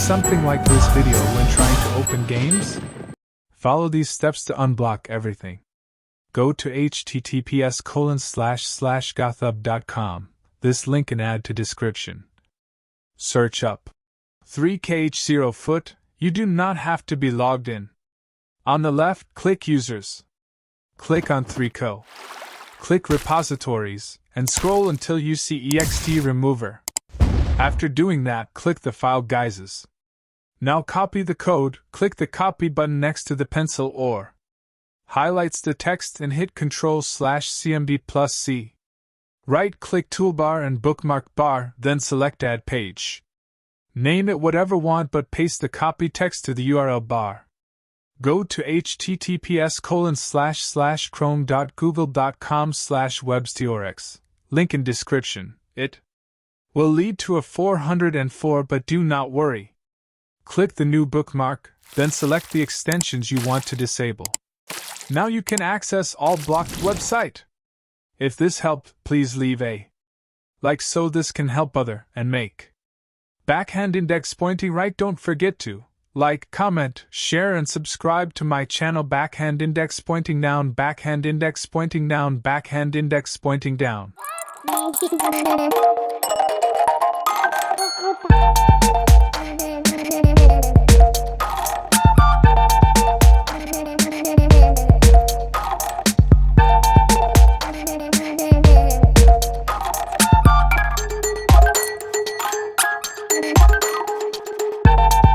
something like this video when trying to open games? Follow these steps to unblock everything. Go to https://gothub.com. This link and add to description. Search up 3kh0foot. You do not have to be logged in. On the left, click Users. Click on 3co. Click Repositories, and scroll until you see ext remover. After doing that, click the file guises. Now copy the code, click the copy button next to the pencil or highlights the text and hit Ctrl/CMD+C. Right-click Toolbar and Bookmark bar, then select Add Page. Name it whatever want but paste the copy text to the URL bar. Go to https://chrome.google.com/webstorex. Link in description. It will lead to a 404, but do not worry. Click the new bookmark, then select the extensions you want to disable. Now you can access all blocked website. If this helped, please leave a like so this can help other and make backhand index pointing right. Don't forget to like, comment, share and subscribe to my channel. Backhand index pointing down, backhand index pointing down, backhand index pointing down.